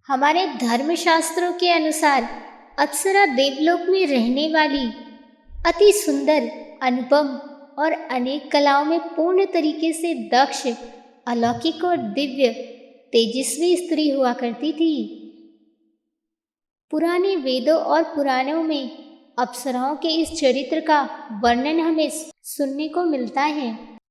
हमारे धर्मशास्त्रों के अनुसार अप्सरा देवलोक में रहने वाली अति सुंदर, अनुपम और अनेक कलाओं में पूर्ण तरीके से दक्ष, अलौकिक और दिव्य तेजस्वी स्त्री हुआ करती थी। पुराने वेदों और पुराणों में अप्सराओं के इस चरित्र का वर्णन हमें सुनने को मिलता है।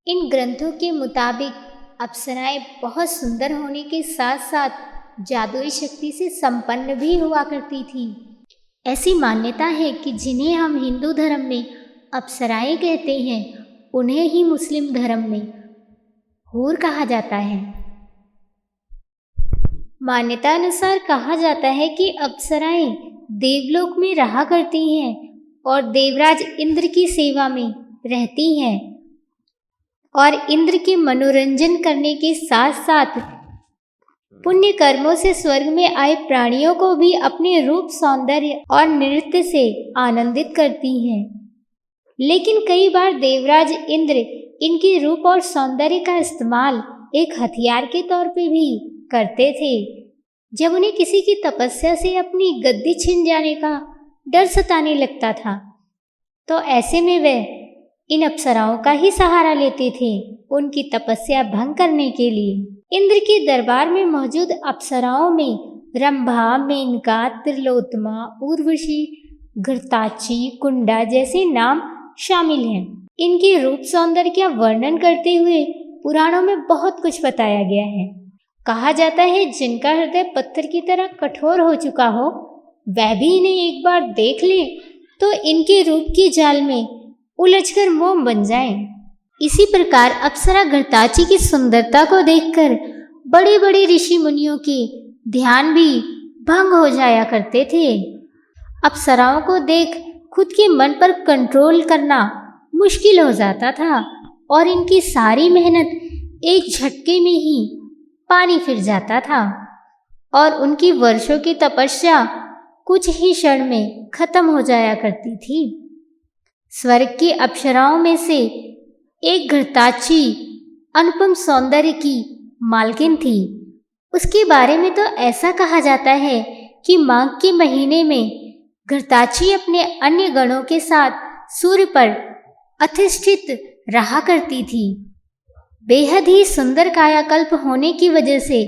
इन ग्रंथों के मुताबिक अप्सराएं बहुत सुंदर होने के साथ साथ जादुई शक्ति से संपन्न भी हुआ करती थी। ऐसी मान्यता है कि जिन्हें हम हिंदू धर्म में अप्सराएं कहते हैं, उन्हें ही मुस्लिम धर्म में हूर कहा जाता है। मान्यता अनुसार कहा जाता है कि अप्सराएं देवलोक में रहा करती हैं और देवराज इंद्र की सेवा में रहती हैं और इंद्र के मनोरंजन करने के साथ साथ पुण्य कर्मों से स्वर्ग में आए प्राणियों को भी अपने रूप, सौंदर्य और नृत्य से आनंदित करती हैं। लेकिन कई बार देवराज इंद्र इनके रूप और सौंदर्य का इस्तेमाल एक हथियार के तौर पे भी करते थे। जब उन्हें किसी की तपस्या से अपनी गद्दी छिन जाने का डर सताने लगता था, तो ऐसे में वे इन अप्सराओं का ही सहारा लेते थे उनकी तपस्या भंग करने के लिए। इंद्र के दरबार में मौजूद अप्सराओं में रंभा, मेनका, त्रिलोत्तमा, उर्वशी, घृताची, कुंडा जैसे नाम शामिल हैं। इनके रूप सौंदर्य का वर्णन करते हुए पुराणों में बहुत कुछ बताया गया है। कहा जाता है जिनका हृदय पत्थर की तरह कठोर हो चुका हो, वह भी इन्हें एक बार देख ले तो इनके रूप की जाल में उलझकर मोम बन जाएं। इसी प्रकार अप्सरा घृताची की सुंदरता को देखकर बड़े बड़े ऋषि मुनियों के ध्यान भी भंग हो जाया करते थे। अप्सराओं को देख खुद के मन पर कंट्रोल करना मुश्किल हो जाता था और इनकी सारी मेहनत एक झटके में ही पानी फिर जाता था और उनकी वर्षों की तपस्या कुछ ही क्षण में खत्म हो जाया करती थी। स्वर्ग की अप्सराओं में से एक घृताची अनुपम सौंदर्य की मालकिन थी। उसके बारे में तो ऐसा कहा जाता है कि माघ के महीने में घृताची अपने अन्य गणों के साथ सूर्य पर अधिष्ठित रहा करती थी। बेहद ही सुंदर कायाकल्प होने की वजह से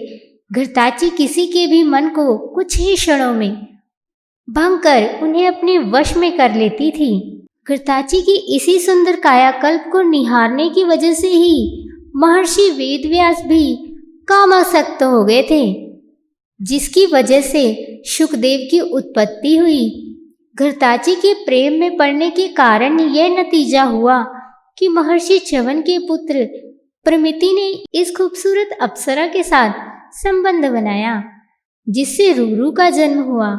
घृताची किसी के भी मन को कुछ ही क्षणों में भंग कर उन्हें अपने वश में कर लेती थी। घृताची की इसी सुंदर कायाकल्प को निहारने की वजह से ही महर्षि वेदव्यास भी कामासक्त हो गए थे, जिसकी वजह से शुकदेव की उत्पत्ति हुई। घृताची के प्रेम में पड़ने के कारण यह नतीजा हुआ कि महर्षि च्यवन के पुत्र प्रमिति ने इस खूबसूरत अप्सरा के साथ संबंध बनाया, जिससे रूरू का जन्म हुआ।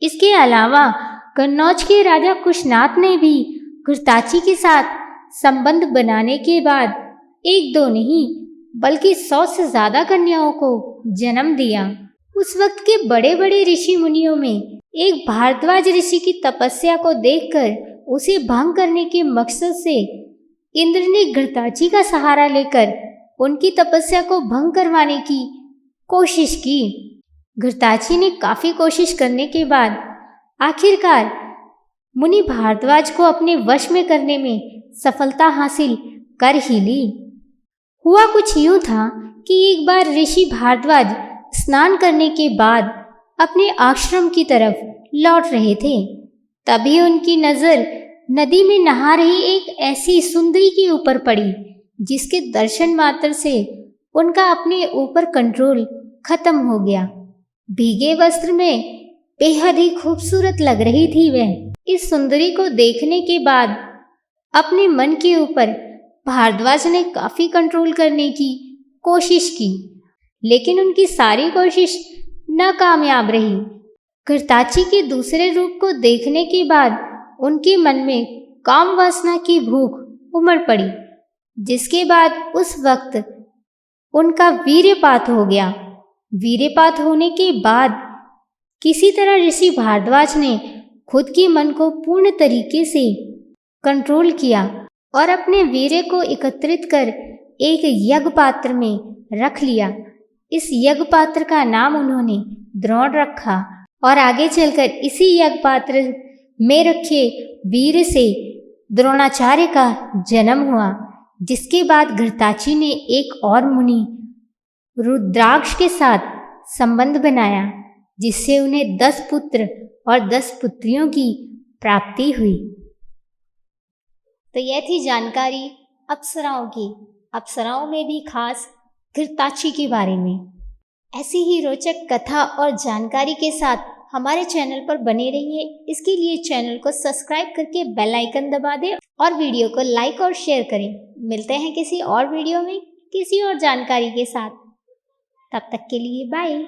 इसके अलावा कन्नौज के राजा कुशनाथ ने भी घृताची के साथ संबंध बनाने के बाद एक दो नहीं बल्कि 100 से ज्यादा कन्याओं को जन्म दिया। उस वक्त के बड़े बड़े ऋषि मुनियों में एक भारद्वाज ऋषि की तपस्या को देखकर उसे भंग करने के मकसद से इंद्र ने घृताची का सहारा लेकर उनकी तपस्या को भंग करवाने की कोशिश की। घृताची ने काफी कोशिश करने के बाद आखिरकार मुनि भारद्वाज को अपने वश में करने में सफलता हासिल कर ही ली। हुआ कुछ यूं था कि एक बार ऋषि भारद्वाज स्नान करने के बाद अपने आश्रम की तरफ लौट रहे थे। तभी उनकी नजर नदी में नहा रही एक ऐसी सुंदरी के ऊपर पड़ी, जिसके दर्शन मात्र से उनका अपने ऊपर कंट्रोल खत्म हो गया। भीगे वस्त्र में बेहद ही खूबसूरत लग रही थी वह। इस सुंदरी को देखने के बाद अपने मन के ऊपर भारद्वाज ने काफी कंट्रोल करने की कोशिश की, लेकिन उनकी सारी कोशिश नाकामयाब रही। घृताची के दूसरे रूप को देखने के बाद उनके मन में काम वासना की भूख उमड़ पड़ी, जिसके बाद उस वक्त उनका वीर्यपात हो गया। वीर्यपात होने के बाद किसी तरह ऋषि भारद्वाज ने खुद के मन को पूर्ण तरीके से कंट्रोल किया और अपने वीर्य को एकत्रित कर एक यज्ञ पात्र में रख लिया, इस यज्ञ पात्र का नाम उन्होंने द्रोण रखा और आगे चलकर इसी यज्ञ पात्र में रखे वीर से द्रोणाचार्य का जन्म हुआ, जिसके बाद घृताची ने एक और मुनि रुद्राक्ष के साथ संबंध बनाया, जिससे उन्हें 10 पुत्र और 10 पुत्रियों की प्राप्ति हुई। तो यह थी जानकारी अप्सराओं की। अप्सराओं में भी खास घृताची के बारे में। ऐसी ही रोचक कथा और जानकारी के साथ हमारे चैनल पर बने रहिए। इसके लिए चैनल को सब्सक्राइब करके बेल आइकन दबा दें और वीडियो को लाइक और शेयर करें। मिलते हैं किसी और वीडियो में किसी और जानकारी के साथ। तब तक के लिए बाय।